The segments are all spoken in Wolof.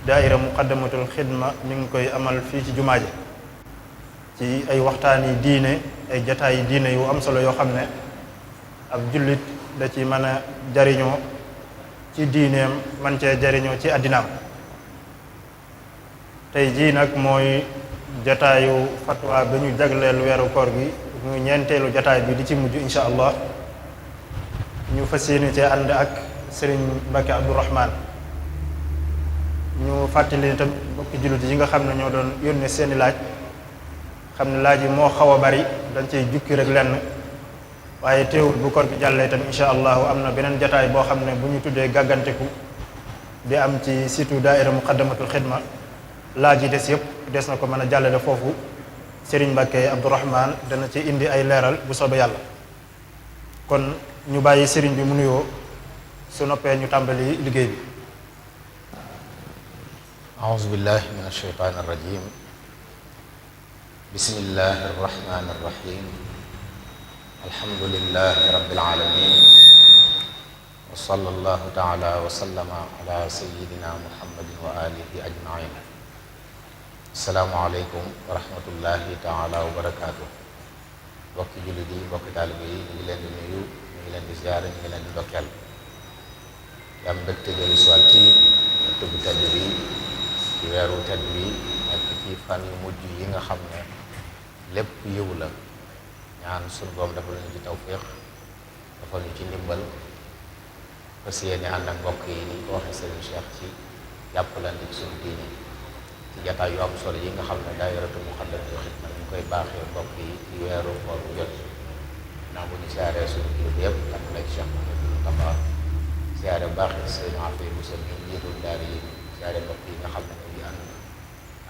daaira muqaddamatul xidma mi ngi koy amal fii ci jumaa ji ci ay waxtaan yi diine ay jataay yi diine yu am solo yoo xam ne ab jullit da ci mën a jariñoo ci diineem man cee jariñoo ci àddinaam. tey jii nag mooy jataayu fatwa bi ñu jagleel weeru koor gi muy ñeenteelu jataay bi di ci mujj insha allah ñu fas yéene cee ànd ak sëriñ Mbacke Abdourahman. ñu fàttali itam mbokki jullit yi nga xam ne ñoo doon yónnee seeni laaj xam ne laaj yi moo xaw a bari dañ cey jukki rek lenn waaye teewul bu koor gi jàllee itam insha allahu am na beneen jataay boo xam ne bu ñu tuddee gàgganteku di am ci situ daaira muqaddamatul xidma laaj yi des yëpp des na ko mën a jàllale foofu Serigne Mbacke Abdourahman dana ci indi ay leeral bu soobee yàlla. kon ñu bàyyi Serigne bi mu nuyoo su noppee ñu tàmbali liggéey bi. أعوذ بالله من الشيطان الرجيم بسم الله الرحمن الرحيم الحمد لله رب العالمين وصلى الله تعالى وسلم على سيدنا محمد وآله أجمعين السلام عليكم ورحمة الله تعالى وبركاته bokki jullit yi bokki taalibe yi ñu ngi leen di nuyu ñu ngi leen di ziyaare ñu ngi leen di ndokkeel yam mbégte dellu si waat ci ëtt bu tedd bi ci weeru tedd bi nekk ci fan yu mujj yi nga xam ne lépp yiw la ñaan sunu boom dafa ñu ci tawfiq dafa ñu ci ndimbal fas yéene ànd ak mbokk yi ni ko waxee Serigne Cheikh ci jàppalante ci sunu diine ci jataay yu am solo yi nga xam ne daayiratu Muqaddamatul Xidma ñu koy baaxee mbokk yi ci weeru koor bu jot naa bu ñu siyaaree sunu kilifa yëpp am na ci Cheikh Mouhamadou Moustapha siyaare bu baax Serigne Afia Bousso mi njiitul daara yi siyaare mbokk yi nga xam ne ñu ngi ànd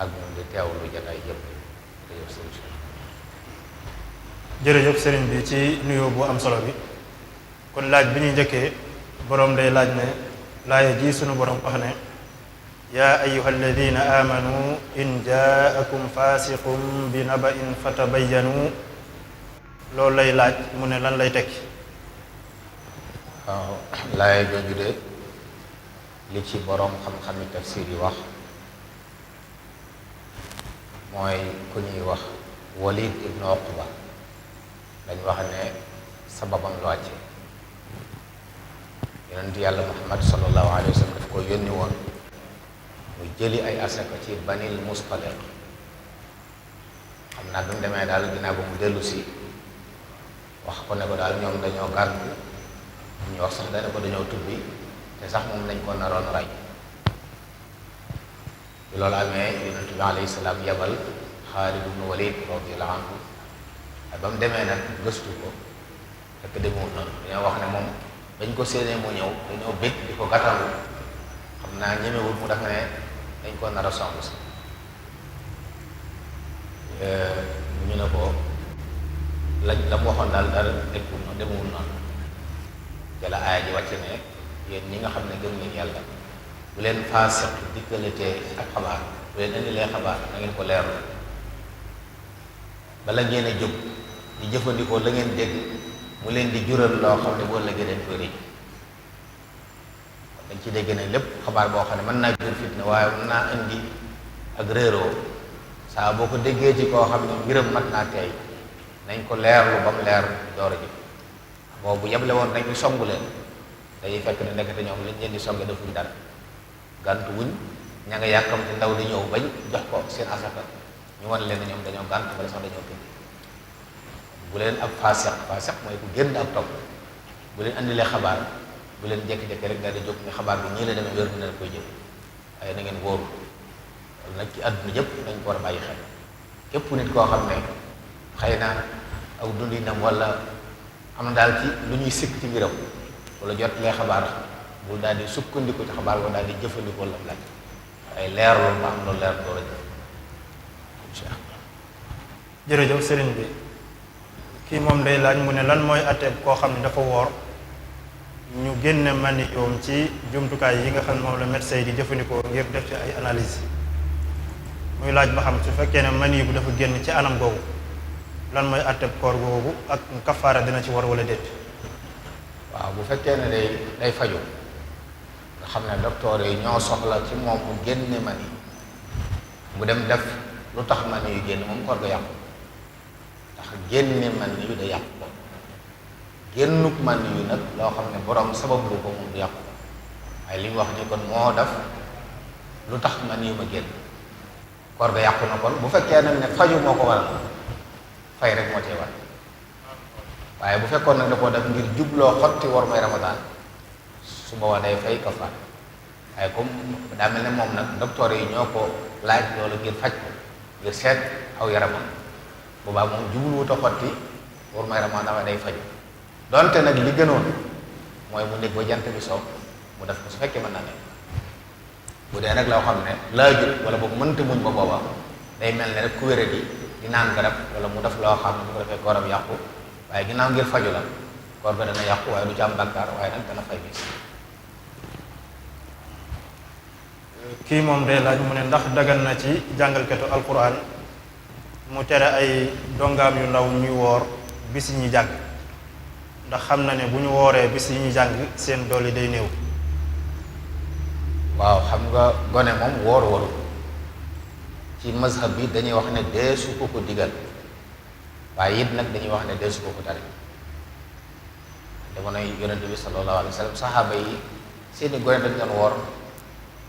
ak ñoom di teewlu jataay yëpp jërëjëf Serigne Cheikh. jërëjëf Serigne bi ci nuyoo bu am solo bi kon laaj bi ñuy njëkkee boroom day laaj ne laaya ji sunu boroom wax ne yaa ayyuha alladina amanu in jaakum fasiqum bi naba'in fatabayyanu loolu lay laaj mu ne lan lay tekki. waaw laaya jooju de li ci boroom xam-xami tafsir yi wax mooy ku ñuy wax Walid ibnu Uqba dañ wax ne sababam lu wàcce yonent yàlla Muhammad sallallahu alayhi wa sallam daf ko yónni woon muy jëli ay asaka ci Banil Mustaliq xam naa bi mu demee daal ginnaaw ba mu dellu si wax ko ne ko daal ñoom dañoo gàntu ñu wax sax dana ko dañoo tubbi te sax moom lañ ko naroon rey bi loolu amee yonent bi alayhi salaam yabal Xaalid ibnu Walid radiyallahu anhu ba mu demee nag gëstu ko fekk demewul noonu dañoo wax ne moom dañ ko séenee mu ñëw dañoo bég di ko gàttandu xam naa ñemewul mu def ne dañ ko nar a song si ñu ne ko la mu waxoon daal dara nekkul noonu demewul noonu jala aaya ji wàcce ne yéen ñi nga xam ne gëm ngeen yàlla bu leen faasiq dikkalatee ak xabaar bu leen indilee xabaar na ngeen ko leerlu bala ngeen a jóg di jëfandikoo la ngeen dégg mu leen di jural loo xam ne boo lëggee dañ koy rëcc dañ ci dégg ne lépp xabaar boo xam ne mën naa jur fitna waaye mën naa indi ak réeroo saa boo ko déggee ci koo xam ne mbiram mat naa tey nañ ko leerlu ba mu leer door a jëf boobu yeble woon nañ ñu songu leen dañuy fekk ne nekkate ñoom liñ leen di songe defuñ dara gàntu wuñ ña nga yàkkamte ndaw di ñëw bañ jox ko seen asaka ñu wan leen ne ñoom dañoo gàntu wala sax dañoo tëdd bu leen ab faasiq mooy ku génn ak topp bu leen andilee xabaar bu leen jékki-jékki rek daal di jóg ne xabaar bi ñii la demee wér na leen koy jëf waaye na ngeen wóoru loolu nag ci àdduna yëpp dañ ko war a bàyyi xel képp nit koo xam ne xëy na aw dundinam wala am na daal ci lu ñuy sikk ci mbiram wala jot lee xabaar bul daal di sukkandiku ci xabaar wala daal di jëfandikoo lam laaj waaye leer loolu ba am loolu leer door a jëf incha allah. jërëjëf Serigne bi kii moom day laaj mu ne lan mooy atteeb koo xam ne dafa woor ñu génne mani yoom ci jumtukaay yi nga xam ne moom la médecin yi di jëfandikoo ngir def ci ay analyse muy laaj ba xam su fekkee ne mani bu dafa génn ci anam googu lan mooy atteeb koor googu ak kafaara dina ci war wala déet. waaw bu fekkee ne day faju nga xam ne docteur yi ñoo soxla ci moom mu génne mani mu dem def lu tax mani yu génn moom koor ga yàqu ndax génne mani yu da yàqu ko génnuk mani yu nag loo xam ne borom sabablu ko moom du yàqu waaye li mu wax ni kon moo def lu tax mani yu ma génn koor ga yàqu na kon bu fekkee nag ne faju moo ko waral fay rek moo cee war waaye bu fekkoon nag da koo def ngir jubloo xotti war may ramadaan su boobaa day fay kafaar waaye comme daa mel ne moom nag docteur yi ñoo ko laaj loolu ngir faj ko ngir seet aw yaramam boobaa moom jubluwut a xotti war may ramadaan waaye day faju donte nag li gënoon mooy mu nekk ba jant bi soo mu def ko su fekkee mën na ne bu dee nag loo xam ne laajut wala boobu mënta muñ ba booba day mel ne rek ku wére di naan garab wala mu def loo xam ne bu ko defee kooram yàqu waaye ginnaaw ngir faju la koor ga dana yàqu waaye du ci am bàkkaar waaye nag dana fay bis. kii moom day laaj mu ne ndax dagan na ci jàngalkatu alquran mu tere ay dongaam yu ndaw ñuy woor bis yi ñuy jàng ndax xam na ne bu ñu wooree bis yi ñuy jàng seen dool yi day néew. waaw xam nga gone moom woor ci mazhab bi dañuy wax ne deesu ko digal waaye it nag dañuy wax ne deesu ko tere jamonoy yonente bi sallallahu alayhi wa sallam saxaaba yi seeni gone dañ doon woor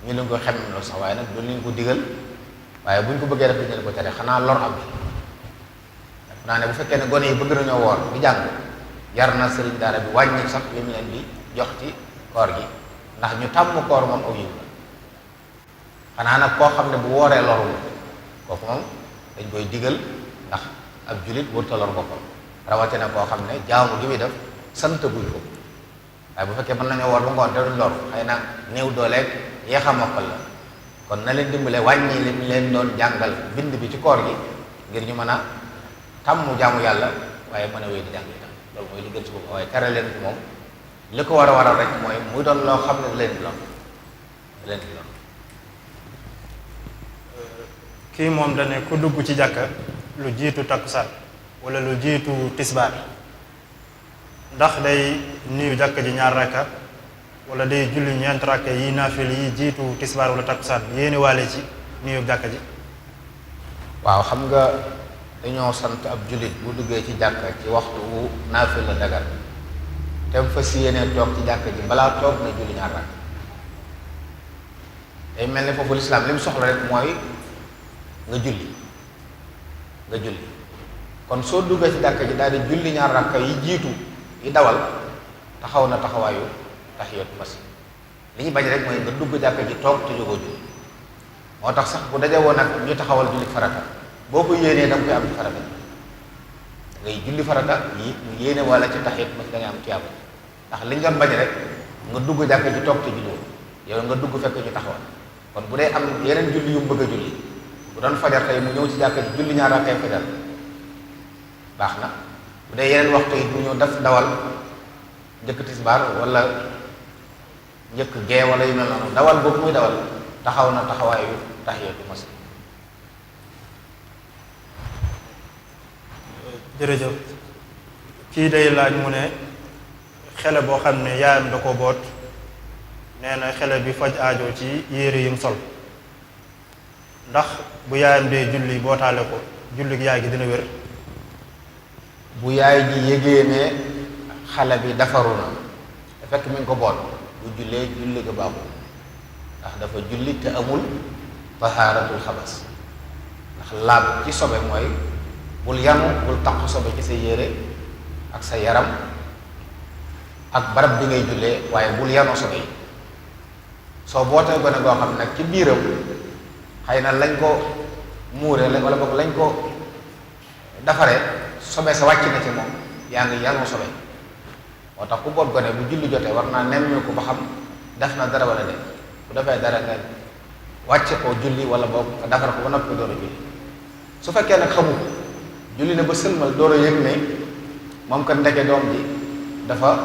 ñu leen ko xemmem la sax waaye nag du leen ko digal waaye buñ ko bëggee def dañ leen ko tere xanaa lor am bi def naa ne bu fekkee ne gone yi bëgg nañoo woor di jàng yar na sëriñ daara bi wàññi sax li mu leen di jox ci koor gi ndax ñu tàmm koor moom aw yiw la xanaa nag koo xam ne bu wooree loru kooku moom dañ koy digal ndax ab julit wërta lor boppam rawatina koo xam ne jaamu gi muy def sant guñ ko waaye bu fekkee mën nañoo woor ba ngoon te duñ lor xëy na néew dooleeg yeex a mokkal la kon na leen dimbale wàññi li leen doon jàngal bind bi ci koor gi ngir ñu mën a tàmm jaamu yàlla waaye mën a wéy di jàng itam loolu mooy li gën ci boppam waaye tere leen ko moom li ko war a waral rek mooy muy doon loo xam ne da leen di lor kii moom dane ku dugg ci jàkka lu jiitu takkusaan wala lu jiitu tisbaar ndax day nuyu jàkka ji ñaar rakka wala day julli ñeent rakka yi naafil yi jiitu tisbaar wala takkusaan yéene waale ci nuyu jàkka ji. waaw xam nga dañoo sant ab jullit bu duggee ci jàkka ci waxtu wu naafil la dagal te mu fas yéene toog ci jàkka ji balaa toog na julli ñaar rakka day mel ni foofu lislaam li mu soxla rek mooy nga julli kon soo duggee ci jàkka ji daal di julli ñaar rakka yi jiitu yi dawal taxaw na taxawaayu tahiyatu masjid li ñu bañ rek mooy nga dugg jàkka ji toog te jógoo julli moo tax sax bu daje woon nag ñu taxawal julli farata boo ko yéenee da nga koy am ci farata ngay julli farata yi yéene wala ci tahiyatu masjid da ngay am tiyaaba ndax li ñu doon bañ rek nga dugg jàkka ji toog te julli yow nga dugg fekk ñu taxawal kon bu dee am yeneen julli yu mu bëgg a julli bu doon fajar tey mu ñëw ci jàkka ji julli ñaar rakkay fajar baax na bu dee yeneen waxtu yi mu ñëw def dawal njëkk tisbaar wala njëkk gee wala yu mel noonu dawal boobu muy dawal taxaw na taxawaayu tahiyatu masjid. jërëjëf kii day laaj mu ne xele boo xam ne yaayam da ko boot nee na xele bi faj aajo ci yére yim sol ndax bu yaayam dee julli bootaale ko julli yaay gi dina wér. bu yaay ji yégee ne xale bi defaru na te fekk mi ngi ko boot bu jullee julli ga baaxul ndax dafa julli te amul tahaaratul xabas ndax laab ci sobe mooy bul yanu bul taq sobe ci sa yére ak sa yaram ak barab bi ngay jullee waaye bul yanoo sobe yi soo bootee gone goo xam nag ci biiram xëy na lañ ko muure wala boog lañ ko defaree sobe sa wàcc na ci moom yaa ngi yanoo sobe moo tax ku boot gone bu julli jotee war naa nemmee ko ba xam def na dara wala de bu defee dara nga wàcce ko julli wala boog nga defar ko ba noppi door a julli su fekkee nag xamu ko julli na ba sëlmal door a yëg ne moom kat ndeke doom ji dafa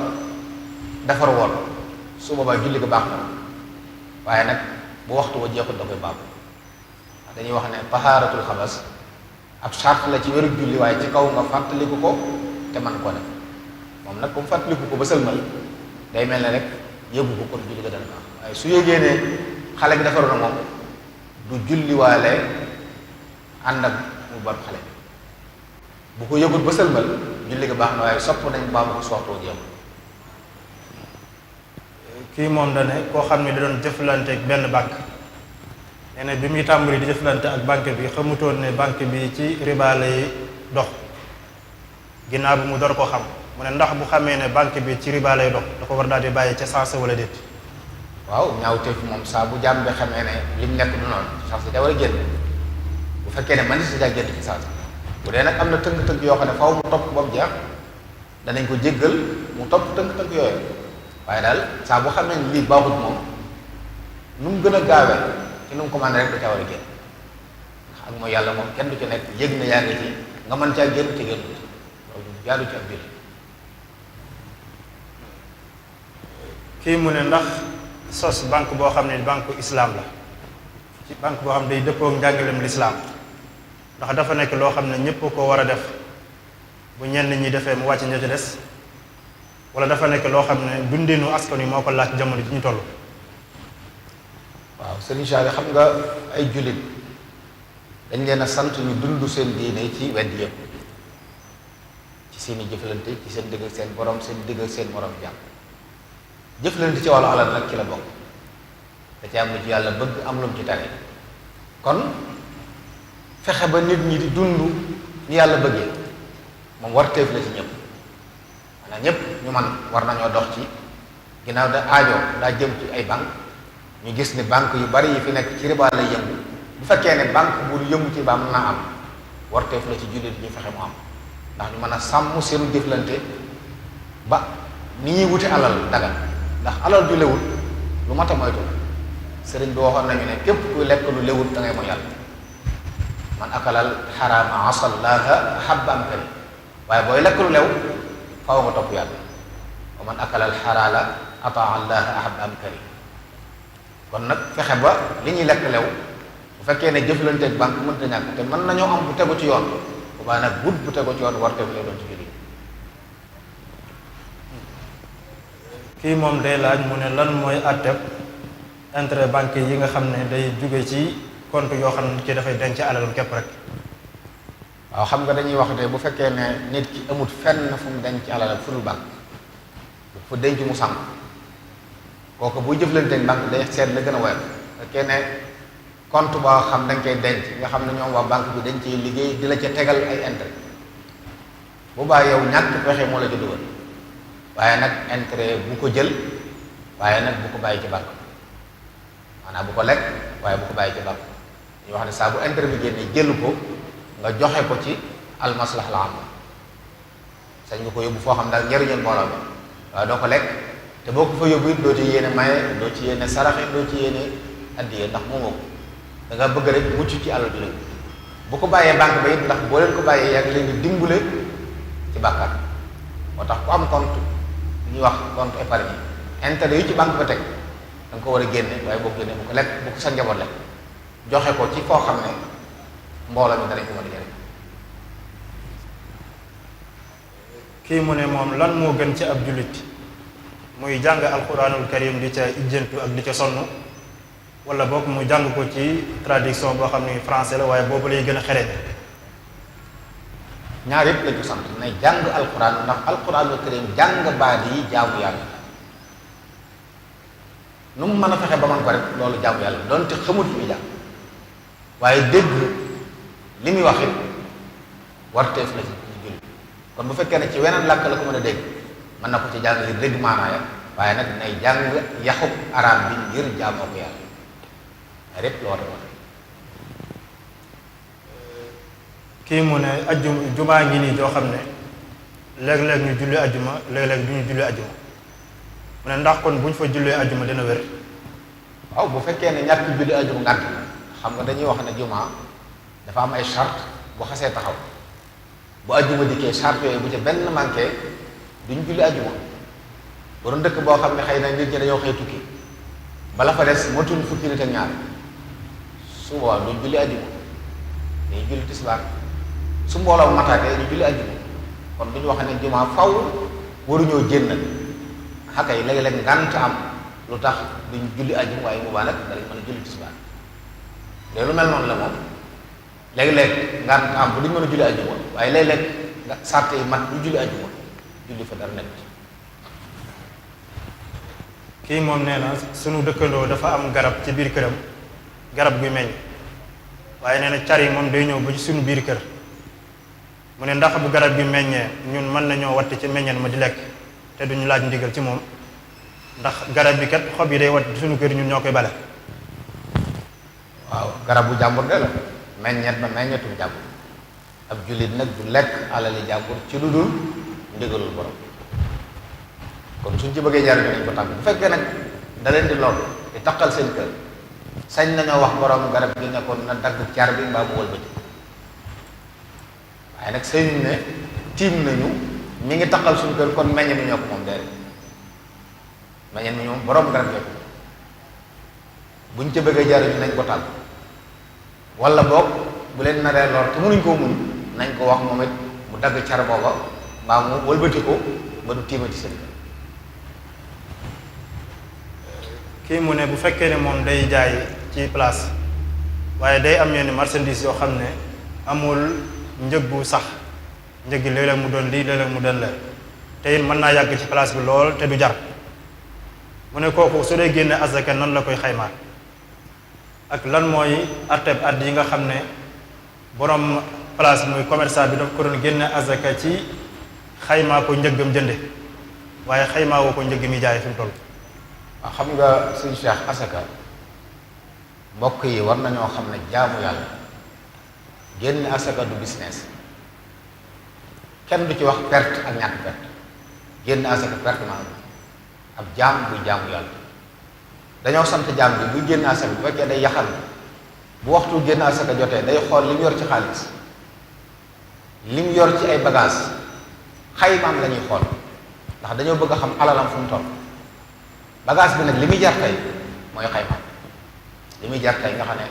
defar woon su boobaa julli ko baax na waaye nag bu waxtu wa jeexut da koy baax dañuy wax ne tahaaratul xabas ab charte la ci wéru julli waaye ci kaw nga fàttaliku ko te man koo def moom nag comme fàttaliku ko ba sëlmal day mel ne rek yëgu ko kon julli ga dana baax waaye su yégee ne xale bi defaru na moom du julliwaale ànd ak mu bon xale bi. bu ko yëgut ba sëlmal julli ga baax na waaye sopp nañ baa ma ko soxtoo jéem. kii moom da ne koo xam ne da doon jëflante ak benn banque nee na bi muy tàmbali di jëflante ak banque bi xamutoon ne banque bi ci riba lay dox ginnaaw bi mu door ko xam mu ne ndax bu xamee ne banque bi ci riba lay dox da ko war daal di bàyyi ca saasa wala déet. waaw ñaawteef moom saa bu jàmm bi xamee ne lim nekk du noonu sax si da war a génn bu fekkee ne man si daa génn ci saasa bu dee nag am na tënk-tënk yoo xam ne faaw mu topp ba mu jeex danañ ko jéggal mu topp tënk-tënk yooyu waaye daal saa bu xamee ne lii baaxut moom nu mu gën a gaawee ci nu mu commandé rek da caa war a génn ndax ak mooy yàlla moom kenn du ci nekk yëg na yaa ngi ci nga mën caa génn ci génn loolu jaadu ci ab biir. kii mu ne ndax sos banque boo xam ne banque islam la ci banque boo xam ne day dëppoo ak njàngaleem lislaam ndax dafa nekk loo xam ne ñëpp ko war a def bu ñenn ñi defee mu wàcc ña ci des wala dafa nekk loo xam ne dundinu askan wi moo ko laaj jamono ji ñu toll. waaw sëriñ Cheikh xam nga ay jullit dañ leen a sant ñu dund seen diine ci wedd yëpp ci seen i jëflante ci seen digg ak seen borom seen digg ak seen morom jàmm jëflante ci wàllu alal nag ci la bokk da ci am lu ci yàlla bëgg am lu mu ci tane kon fexe ba nit ñi di dund ni yàlla bëggee moom warteef la ci ñëpp maanaam ñëpp ñu man war nañoo dox ci ginnaaw da aajo daa jëm ci ay banque ñu gis ni banque yu bari yi fi nekk ci riba lay yëngu bu fekkee ne banque bu yëngu ci riba mën naa am warteef la ci jullit ñu fexe mu am ndax ñu mën a sàmm seenu jëflante ba ni ñuy wuti alal dagal ndax alal ju lewut lu mat a moytu sëriñ bi waxoon nañu ne képp kuy lekk lu lewut da ngay mooy yàlla man akalal xaraama asallaha habba am kari waaye booy lekk lu lew faw nga topp yàlla wa man akalal xaraala ataa allaha habba am kari kon nag fexe ba li ñuy lekk lew bu fekkee ne jëflanteeg banque mënta ñàkk te mën nañoo am bu tegu ci yoon bu baax nag gut bu tegu ci yoon war tegu lay doon ci julli. kii moom day laaj mu ne lan mooy àtteb intérêt banque yi nga xam ne day jóge ci compte yoo xam ne ci dafay denc alalam képp rek. waaw xam nga dañuy wax de bu fekkee ne nit ki amut fenn fu mu denc alalam fu dul banque fu denc mu sànq kooku buy jëflanteeg banque day seet la gën a woyof fekkee ne compte boo xam dañ koy denc nga xam ne ñoom waa banque bi dañ ciy liggéey di la ca tegal ay intérêt bu baa yow ñàkk pexe moo la ca dugal waaye nag intérêt bu ko jël waaye nag bu ko bàyyi ci banque maanaam bu ko lekk waaye bu ko bàyyi ci banque ñu wax ne saa bu intérêt bi génnee jël ko nga joxe ko ci almaslaha la am sañ nga ko yóbbu foo xam daal njëriñu mbooloo mi waaye doo ko lekk te boo ko fa yóbbu it doo ci yéene maye doo ci yéene saraxe doo ci yéene addiye ndax moomoo ko da nga bëgg rek mucc ci alal bi la bu ko bàyyee banque ba it ndax boo leen ko bàyyee yaa ngi leen di dimbale ci bàkkaar moo tax ku am compte ñuy wax compte épargne intérêt yu ci banque ba teg da nga ko war a génne waaye boo génne bu ko lekk bu ko sa njaboot lekk joxe ko ci foo xam ne mbooloo mi danañ ko mën a jëriñ. kii mu ne moom lan moo gën ci ab jullit muy jàng alquranul karim di ca ijjantu ak di ca sonn wala boog mu jàng ko ci traduction boo xam ne français la waaye boobu lay gën a xereñ. ñaar yëpp lañ ko sant nay jàng alquran ndax alquranul karim jàng baat yi jaamu yàlla nu mu mën a fexe ba man ko rek loolu jaamu yàlla doonte xamut muy jàng waaye dégg li muy wax it warteef la ci julli kon bu fekkee ne ci weneen làkk la ko mën a dégg mën na ko ci jàng ngir dégg maanaaya waaye nag nay jàng yaxub arab bi ngir jaamoo ko yàlla ay rek la war a wax. kii mu ne ajjuma jumaa ngi nii joo xam ne léeg-léeg ñu julli ajjuma léeg-léeg du ñu julli ajjuma mu ne ndax kon bu ñu fa jullee ajjuma dina wér. waaw bu fekkee ne ñàkk julli ajjuma ngànt xam nga dañuy wax ne jumaa dafa am ay charte bu xasee taxaw bu ajjuma dikkee charte yooyu bu ca benn manqué duñ julli ajjuma bu doon dëkk boo xam ne xëy na nit ñi dañoo xëy tukki bala fa des motul fukki nit ak ñaar su boobaa duñ julli ajjuma dañuy julli tisbaar su mbooloo mataatee ñu julli ajjuma kon bu ñu wax ne jumaa faw waruñoo génn xakka yi léeg-léeg ngànt am lu tax duñ julli ajjuma waaye boobaa nag danañ mën a julli tisbaar léegi lu mel noonu la moom léeg-léeg nga am bu duñ mën a julli ajjuma waaye léeg-léeg nga sàrt yi mat du julli ajjuma julli fa dara nekk ci. kii moom nee na sunu dëkkandoo dafa am garab ci biir këram garab guy meññ waaye nee na car yi moom day ñëw ba ci sunu biir kër mu ne ndax bu garab gi meññee ñun mën nañoo watt ci meññeen ma di lekk te duñu laaj ndigal ci moom ndax garab bi kat xob yi day watt ci sunu kër ñun ñoo koy bale. waaw garab bu jàmbur de la meññeet ba meññetum jàmbur ab jullit nag du lekk alali jàmbur ci lu dul ndigalul borom kon suñ ci bëggee jariñu nañ ko tàgg bu fekkee nag da leen di lool di taqal seen kër sañ nañoo wax borom garab gi ne ko na dagg car bi mbaa mu wëlbati waaye nag sëñ ne tiim nañu mi ngi taqal suñu kër kon meññe mi ñoo ko moom déedéet meññe mi ñoom borom garab gi buñ ca bëggee jariñu nañ ko tàgg wala boog bu leen naree lor te mënuñ koo muñ nañ ko wax moom it mu dagg car booba mbaa mu wëlbati ko ba du tiimati seen kër. kii mu ne bu fekkee ne moom day jaay ci place waaye day am yenn marchandise yoo xam ne amul njëg bu sax njëg gi léeg-léeg mu doon lii léeg-léeg mu doon la te it mën naa yàgg ci place bi lool te du jar mu ne kooku su dee génne azaka nan la koy xaymaa ak lan mooy atteb at yi nga xam ne borom place muy commerçant bi daf ko doon génne azaka ci xaymaa ko njëggam jënde waaye xaymaa woo ko njëgg mi jaay fi mu toll. waaw xam nga sëñ Cheikh asaka mbokk yi war nañoo xam ne jaamu yàlla génn asaka du business kenn du ci wax perte ak ñàkk perte génn asaka perte maa ab jaam buy jaamu yàlla dañoo sant jaam bi buy génn asaka bu fekkee day yaxal bu waxtu génn asaka jotee day xool li mu yor ci xaalis li mu yor ci ay bagage xaymaam la ñuy xool ndax dañoo bëgg a xam alalam fu mu toll bagage bi nag li muy jar tey mooy xaymaam li muy jar tey nga xam ne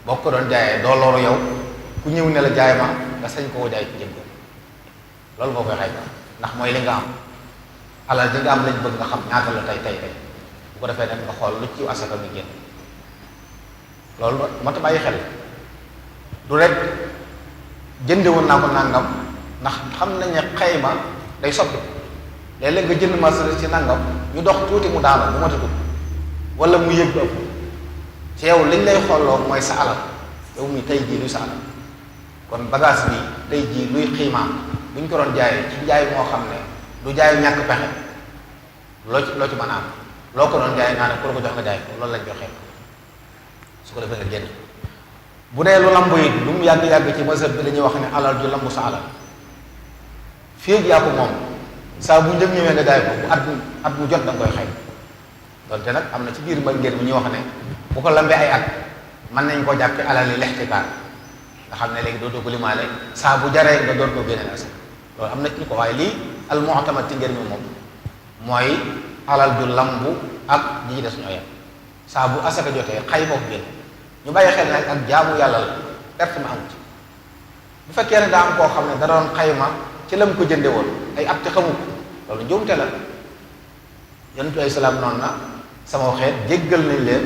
boo ko doon jaayee doo loru yow ku ñëw ne la jaay ma nga sañ koo jaay ci jënd loolu boo koy xayma ndax mooy li nga am alal ji nga am lañ bëgg nga xam ñaata la tey tey bu ko defee nag nga xool lu ci asaka mi génn loolu moo tax bàyyi xel du rek jënde woon naa ko nangam ndax xam nañ ne xayma day soppi léeg-léeg nga jënd marchandise ci nangam ñu dox tuuti mu daanu bu ma tudd wala mu yëg ëpp ci yow liñ lay xooloo mooy sa alal yow mi tey jii luy sa alal kon bagage bi tey jii luy xiimaam bu ñu ko doon jaayee ci jaay moo xam ne du jaay ñàkk pexe loo ci mën a am loo ko doon jaay naa ne ku la ko jox nga jaay ko loolu lañ joxee su ko defee nga génn bu dee lu lamb yi lu mu yàgg-yàgg ci mazhab bi dañuy wax ne alal ju lamb sa alal fii yaa ko moom saa bu njëg ñëwee nga jaay ko bu at mu jot da nga koy xëy donte nag am na ci biir mbal ngeen bu ñuy wax ne bu ko lambee ay at mën nañ ko jàppe alal yi lextikaar nga xam ne léegi dootoo ko limaale saa bu jaree nga door koo génneel asaka loolu am na ci ko waaye lii al mu'tamad ci ngeen mi moom mooy alal ju lambu ak ji ci des ñoo yem saa bu asaka jotee xay moo ko génne ñu bàyyi xel nag ak jaamu yàlla la perte ma amu ci bu fekkee ne daa am koo xam ne da doon xayma ci lam ko jënde woon ay at te xamu ko loolu njuumte la yonent bi salaam noonu na sama xeet jéggal nañ leen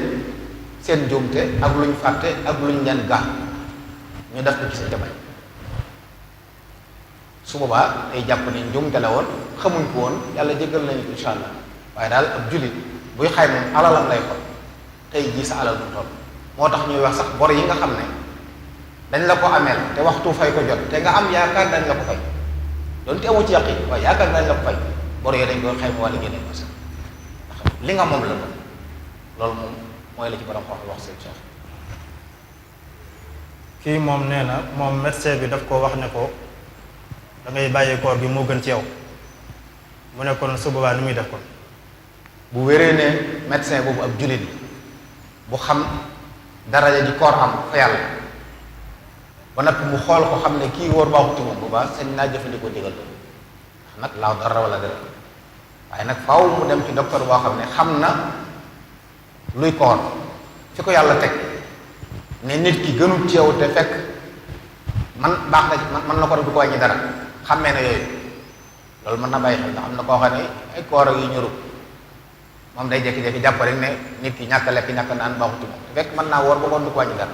seen njuumte ak luñ fàtte ak luñ leen gaax ñu def ko ci sa jamono su boobaa day jàpp ne njuumte la woon xamuñ ko woon yàlla jéggal nañu ko insha allah waaye daal ab jullit buy xayma alalam lay xool tey jii sa alal du toll moo tax ñuy wax sax bor yi nga xam ne dañ la ko ameel te waxtu fay ko jot te nga am yaakaar dañ la ko fay doon te amu ci yàq yi waaye yaakaar dañ la ko fay bor yooyu dañ koy xayma wala génne ko sax ndax li nga moom la loolu moom mooy la ci borom wax seen Cheikh. kii moom nee na moom médecin bi daf ko wax ne ko da ngay bàyyi koor gi moo gën ci yow mu ne kon su boobaa ni muy def kon. bu wéree ne médecin boobu ab jullit bu xam daraja ji koor am fa yàlla ba noppi mu xool ko xam ne kii wóor baaxut ci moom boobaa sañ naa jëfandikoo digal loolu ndax nag laaw dara wala dara waaye nag faaw mu dem ci docteur boo xam ne xam na luy koor fi ko yàlla teg ne nit ki gënul ci yow te fekk man baax na man na ko def du ko wàññi dara xammee na yooyu loolu mën na bàyyi xel ndax am na koo xam ne ay koor yi ñorut moom day jékki-jékki jàpp rek ne nit ki ñàkk lekk ñàkk naan baaxut ci moom te fekk mën naa woor ba ngoon du ko wàññi dara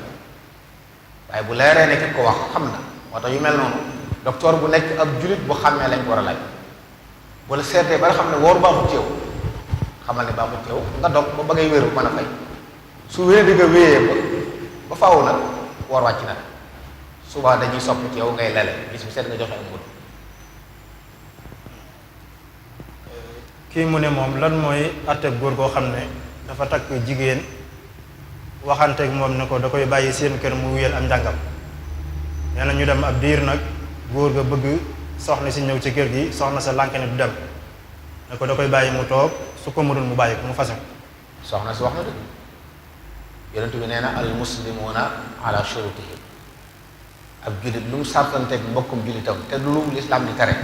waaye bu leeree ne ki ko wax xam na moo tax yu mel noonu docteur bu nekk ab julit bu xàmmee lañ ko war a laaj bu la seetee ba nga xam ne woor baaxut ci yow xamal ne baaxut ci yow nga dog ba ba ngay wéru mën a fay su wéer di nga wéyee ba faaw nag woor wàcc na suba dañuy sopp ci yow ngay lele bis bu seet nga joxe amul. kii mu ne moom lan mooy àtte góor goo xam ne dafa takk jigéen waxanteeg moom ne ko da koy bàyyi seen kër mu wéyal am njàngam nee na ñu dem ab diir nag góor ga bëgg soxna si ñëw ci kër gi soxna sa lànk ne du dem ne ko da koy bàyyi mu toog su ko mënul mu bàyyi ko mu fase ko. soxna si wax na dëgg yonent bi nee na al muslimuuna ala shurutihim ab jullit lu mu sàrtanteeg mbokkum jullitam te lu mu lislaam di tere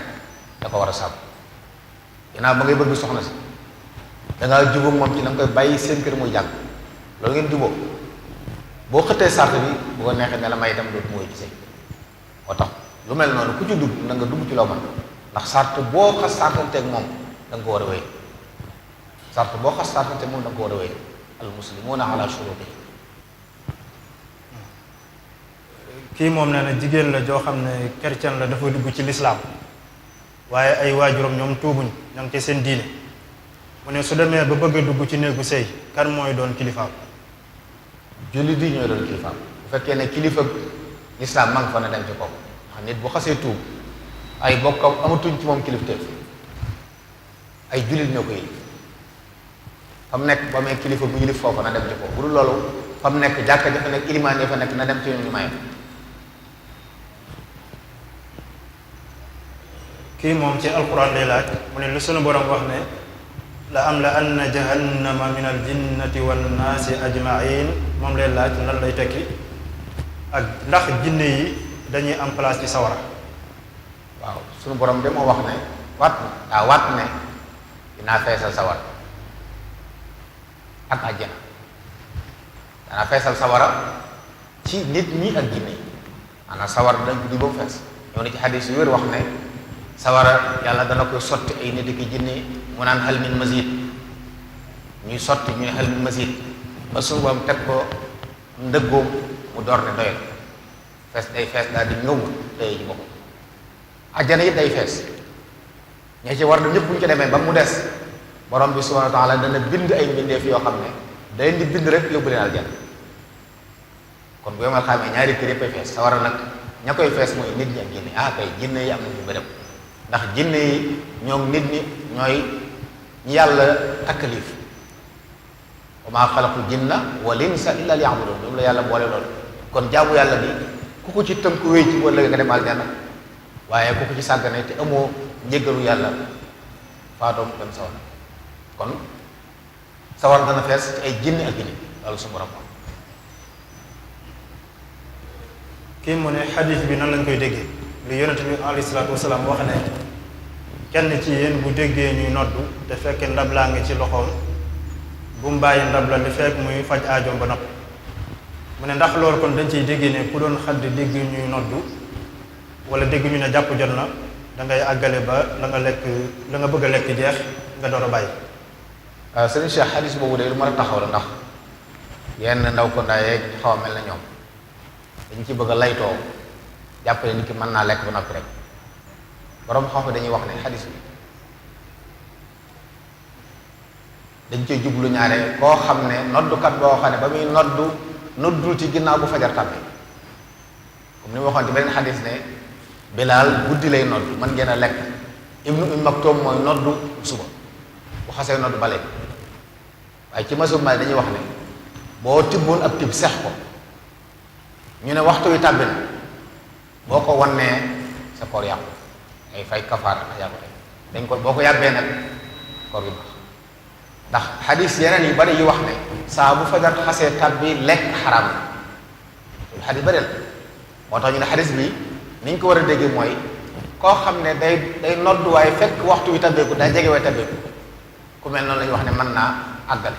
da ko war a sàmm ginnaaw ba ngay bëgg soxna si dangaa jubóog moom ci da nga koy bàyyi seen kër muy jàng loolu ngeen jubóog boo xëttee sart bi bu ko neexee ne la may itam dootu mooy ci sëy moo tax lu mel noonu ku ci dugg na nga dugg ci loo mën ndax sart boo xas sartanteeg moom da nga ko war a wéy sart boo xas sartanteeg moom da nga ko war a wéy al muslimuuna ala shurutihim. kii moom nee na jigéen la joo xam ne chrétien la dafa dugg ci lislaam waaye ay waajuram ñoom tuubuñ ña ngi ci seen diine mu ne su demee ba bëgg a dugg ci néegu sëy kan mooy doon kilifaam. jullit yi ñooy doon kilifaam bu fekkee ne kilifa lislaam ma nga fa ne dem ci kaw xam nit bu xasee tuub ay bokkam amatuñ ci moom kilifteef ay jullit ñoo ko yilif fa mu nekk ba may kilifa bu yilif foofu na dem ci kaw bu dul loolu fa mu nekk jàkka ja fa nekk ilimaan ya fa nekk na dem ci ñoom ñu maye. kii moom ci alquran lay laaj mu ne lu sunu borom wax ne la am la anna jahannama min al jinnati wan naasi ajmain moom lay laaj lan lay tekki ak ndax jinne yi dañuy am place ci sawara. waaw sunu borom de moo wax ne waat ne dinaa feesal sawara ak àjjana danaa feesal sawara ci nit ñi ak jinne yi maanaam sawara dañ ko di ba mu fees ñëw na ci xadis yu wér wax ne sawara yàlla dana koy sotti ay nit ki jinne mu naan hal min mazid ñuy sotti ñuy hal min mazid ba suñu borom teg ko ndëggoom mu door ne doyal fees day fees daal di ñëw day ji bopp àjjana it day fees ña ci war na ñëpp bu ñu ci demee ba mu des borom bi subhanahu wa taala dana bind ay mbindeef yoo xam ne day di bind rek yóbbu leen aljana kon bu yomal xamee ñaari kër yëpp ay fees sawara nag ña koy fees mooy nit ñi ak jinne kay jinne yi am na ñu ba dem ndax jinne yi ñoom nit ñi ñooy ñi yàlla takkaliif wa maa xalaqul jinna wal insa illa liya'budun ñoom la yàlla boole loolu kon jaamu yàlla bi ku ko ci tënku wéy ci wala nga dem aljana waaye ku ko ci sàggane te amoo njëggalu yàlla faatoom dem sawar kon sawar dana fees ci ay jinne ak jinne loolu su borom kii mu ne xadis bi nan lañ koy déggee lu yonent bi alayhi salaatu wasalaam wax ne kenn ci yéen bu déggee ñuy noddu te fekk ndab laa ngi ci loxoom bu mu bàyyi ndab la li fekk muy faj aajoom ba nopp mu ne ndax loolu kon dañ ciy déggee ne ku doon xadd dégg ñuy noddu wala dégg ñu ne jàpp jot na da ngay àggale ba la nga lekk la nga bëgg a lekk jeex nga door a bàyyi. sëriñ Cheikh xadis boobu de lu mën a taxaw la ndax yenn ndaw ko ndaayee xaw a mel na ñoom dañ ci bëgg a laytoo jàppale nit ki mën naa lekk ba noppi rek borom xam dañuy wax ne xadis bi dañ cee jublu ñaare koo xam ne noddukat boo xam ne ba muy noddul ci ginnaaw bu fajar tàmbee comme ni ma waxoon ci beneen xadis ne Bilaal guddi lay nodd mën ngeen a lekk Ibnu Umm Maktum mooy noddu suba bu xasee noddu bale waaye ci masub Maalik dañuy wax ne boo tibboon ab tib sex ko ñu ne waxtu wi tàbbi na boo ko wannee sa koor yàqu ay fay kafaara ndax yàqu tey dañ ko boo ko yàbbee nag koor gi baax ndax xadis yeneen yu bari yi wax ne saa bu fajar xasee tàbbi lekk xaraam na loolu xadis bari la moo tax ñu ne xadis bi ni ñu ko war a déggee mooy koo xam ne day noddu waaye fekk waxtu wi tabbeeku daa jege waaye tabbeeku ku mel noonu la ñu wax ne mën naa àggale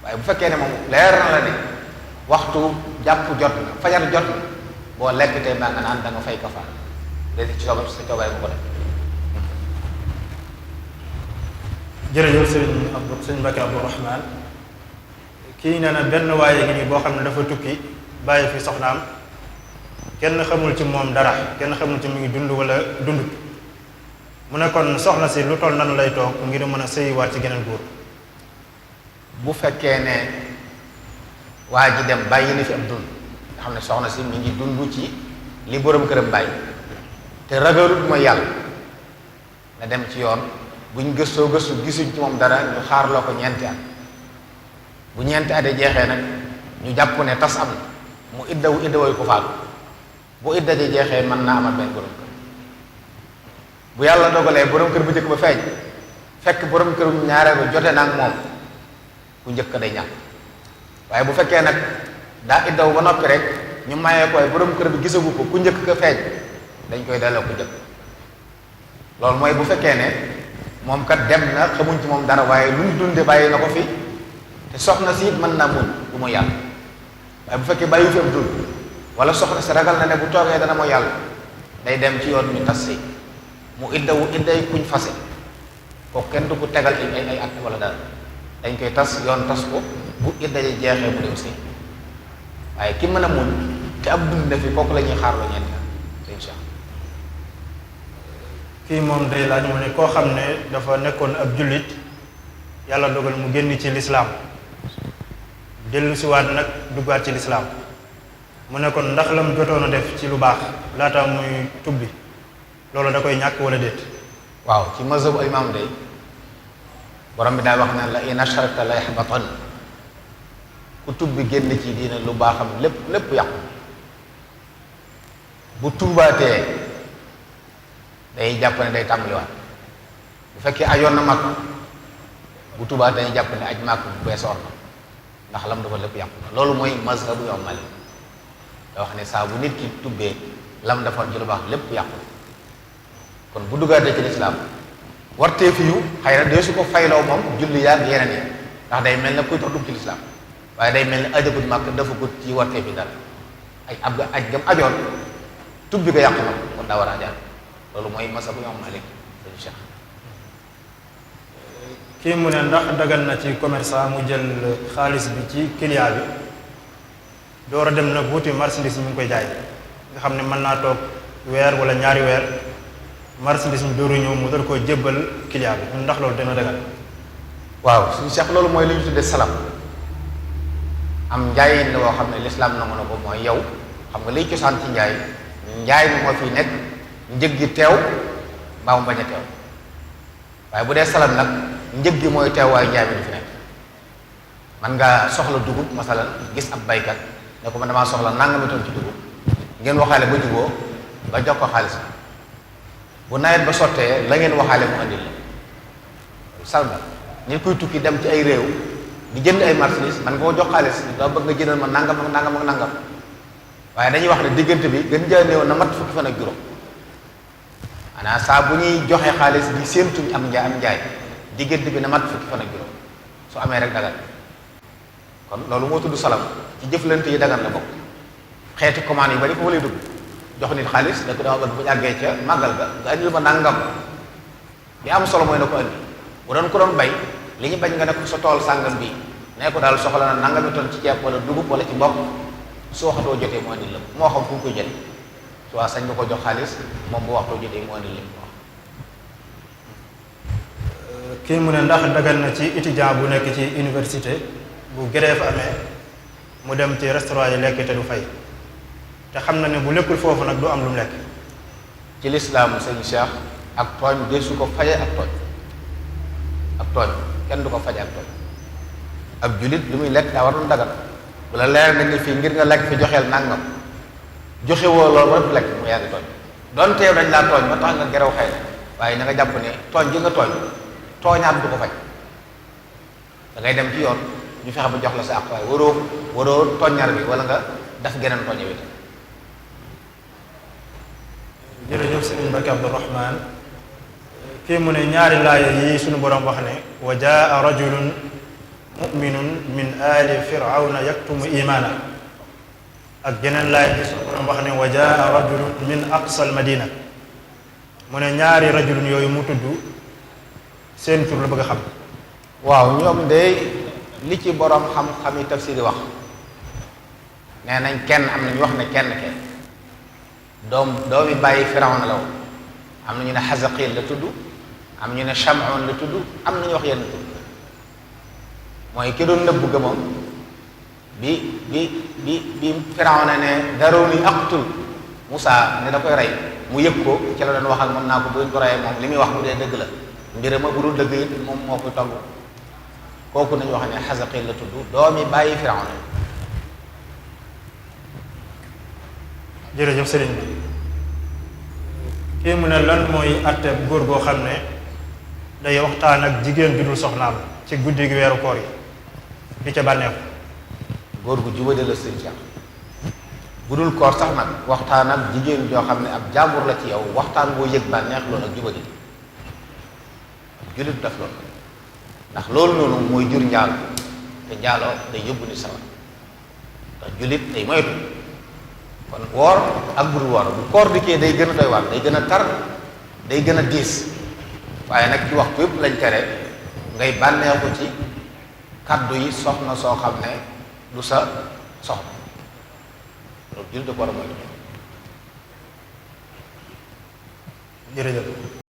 waaye bu fekkee ne moom leer na la ne waxtu jàpp jot na fajar jot na boo lekk tey mbaa nga naan da nga fay kafaara léegi ci sa coobare bu ko def jërëjëf sëriñ Mbacke Abdourahman kii nee na benn waaye gi nii boo xam ne dafa tukki bàyyi fi soxnaam kenn xamul ci moom dara kenn xamul ci mu ngi dund wala dundut mu ne kon soxna si lu toll nanu lay toog ngir mën a sëyiwaat ci geneen góor. bu fekkee ne waa ji dem bàyyi na fi ab dund nga xam ne soxna si mi ngi dund ci li borom këram bàyyi te ragalut mooy yàlla na dem ci yoon buñ gëstoo gëstu gisuñ ci moom dara ñu xaarloo ko ñeenti at bu ñeenti at jeexee nag ñu jàpp ne tas am na mu iddawu ko faatu bu idda ji jeexee mën naa amal benn borom kër bu yàlla dogalee borom kër bu njëkk ba feeñ fekk borom kër bu ñaareelu jote na ak moom ku njëkk day ñàkk waaye bu fekkee nag daa iddawu ba noppi rek ñu mayee koy borom kër bi gisagu ko ku njëkk ka feeñ dañ koy delloo ku njëkk loolu mooy bu fekkee ne moom kat dem na xamuñ ci moom dara waaye lu mu dunde bàyyi na ko fi te soxna si it mën naa muñ bu mu yàlla waaye bu fekkee bàyyi fi am dund wala soxna si ragal na ne bu toogee dana mooy yàlla day dem ci yoon ñu tas si mu idday kuñ fase kooku kenn du ko tegal ay at wala dara dañ koy tas yoon tas ko bu iddaje jeexee mu dem si waaye ki mën a muñ te ab dund na fi kooku la ñuy xaarloo ñeenti at insha Allah. kii moom day laaj mu ne koo xam ne dafa nekkoon ab jullit yàlla dogal mu génn ci lislaam dellu siwaat nag duggaat ci lislaam mu ne kon ndax la mu jotoon a def ci lu baax laata muy tubbi loolu da koy ñàkk wala déet. waaw ci mazhabu imaam day borom bi daa wax ne la in ashrakta la yaxbatan ku tubbi génn ci diina lu baaxam lépp yàqu bu tuubaatee day jàpp ne day tàmbaliwaat bu fekkee ajoon na mag bu tuubaat dañuy jàpp ne aj màkk bu beesoor na ndax lam dafa lépp yàqu na loolu mooy mazhabu Imaam Maalik da wax ne saa bu nit ki tubbee lam defoon ci lu baax lépp yàqu na kon bu duggaatee ci lislaam wartee fi yu xëy na dee su ko fayloo moom julli yaag yeneen yi ndax day mel ne kuy tax dugg ci lislaam waaye day mel ne ajagut màkk dafa gut ci wartee fi dara aj gam ajoon tubbi ko yàqu na kon daa war a ajaat loolu mooy mazhabu Imaam Maalik sëñ Cheikh. kii mu ne ndax dagal na ci commerçant mu jël xaalis bi ci client bi door a dem nag wuti marchandise mi ngi koy jaay nga xam ne mën naa toog weer wala ñaari weer marchandise mi dooru ñëw mu dal koo jébbal client bi ndax loolu dana dagal. waaw suñu Cheikh loolu mooy li ñu tuddee salam am njaay la woo xam ne lislaam nangu na ko mooy yow xam nga liy cosaan ci njaay mi moo fi nekk njëg gi teew mbaa mu bañ a teew waaye bu dee salam nag njëg gi mooy teew waaye njaay mi du fi nekk man nga soxla dugub masalan gis ab baykat ne ko man damaa soxla nangami ton ci dugub ngeen waxaale ba juboo nga jox ko xaalis bu nawet ba sottee la ngeen waxaale mu andil la salma nit kuy tukki dem ci ay réew di jënd ay marchandise man nga ko jox xaalis doo bëgg nga jëndal ma nangam ak nangam ak nangam waaye dañuy wax ne diggante bi gën jaa néew na mat fukki fan ak juróom maanaam saa bu ñuy joxe xaalis di séentuñ am njaay diggante bi na mat fukki fan ak juróom su amee rek dagan kon loolu moo tudd salam ci jëflante yi dagan la bokk xeeti commande yi bari foofu lay dugg jox nit xaalis da ko dama bëgg bu àggee ca màggal ga nga andil ma nangam li am solo mooy na ko andi bu doon ko doon bay li ñu bañ nga ne ko sa tool sàngam bi ne ko daal soxla na nangami ton ci ceeb wala dugub wala ci mboq su waxatoo jotee mu andil la moo xam fu mu koy jël su waa sañ nga ko jox xaalis moom bu waxtoo jotee mu andil la wax. kii mu ne ndax dagal na ci étudiant bu nekk ci université bu grève amee mu dem ci restaurant yi lekk te du fay te xam na ne bu lekkul foofu nag du am lu mu lekk. ci lislaam sëñ Cheikh ak tooñ de su ko faje ak tooñ kenn du ko faje ak tooñ ab julit lu muy lekk daa war doon dagal bu la leer nañ ne fii ngir nga lekk fi joxeel nangam joxe woo loolu ba du lekk mu yaa ngi tooñ doonte yow dañ laa tooñ ba tax nga gerew xëy na waaye na nga jàpp ne tooñ ji nga tooñaat du ko faj da ngay dem ci yoon ñu fexe ba jox la sa àq waaye waroo tooññar bi wala nga def geneen tooñe wi. jërëjëf sëriñ Mbacke Abdourahman kii mu ne ñaari laaya yi suñu borom wax ne wa jaa rajulun muminun min ali firawna yaktumu imaana ak geneen laaya yi suñu borom wax ne wa jaa rajulun min aqsal madina mu ne ñaari rajulun yooyu mu tudd seen tur la bëgg a xam waaw ñoom de li ci borom xam-xami tafsiri wax nee nañ kenn am na ñu wax ne kenn ke doomi bàyyi Firawna la woon am na ñu ne Xazaqil la tudd am ñu ne Chamoun la tudd am na ñu wax yenn tudd mooy ki doon nëbb ga moom bi Firawna ne daruni aqtul Musaa ne da koy rey mu yëg ko ci la doon wax ak mën naa ko buñ ko reyee moom li muy wax bu dee dëgg la mbir ma bu dul dëgg it moom moo koy togg kooku nañu wax ne Xazaqil la tudd doomi bàyyi Firawna. jërëjëf sëriñ bi kii mu ne lan mooy àtte góor goo xam ne day waxtaan ak jigéen bi dul soxnaam ci guddi gi weeru koor yi di ca bànneexu. góor gu jubade la sëñ Cheikh bu dul koor sax nag waxtaan ak jigéen joo xam ne ab jàmbur la ci yow waxtaan boo yëg bànneex loolu ak jubadi jullit def loolu ndax loolu noonu mooy jur njaalo te njaaloo day yóbbu ni sawar ndax jullit day moytu kon woor ak buru woor bu koor dikkee day gën a doy waar day gën a tar day gën a diis waaye nag ci waxtu yëpp lañ tere ngay bànneexu ci kaddu yi soxna soo xam ne du sa soxna loolu jullit da ko war a moytu. jërëjëf.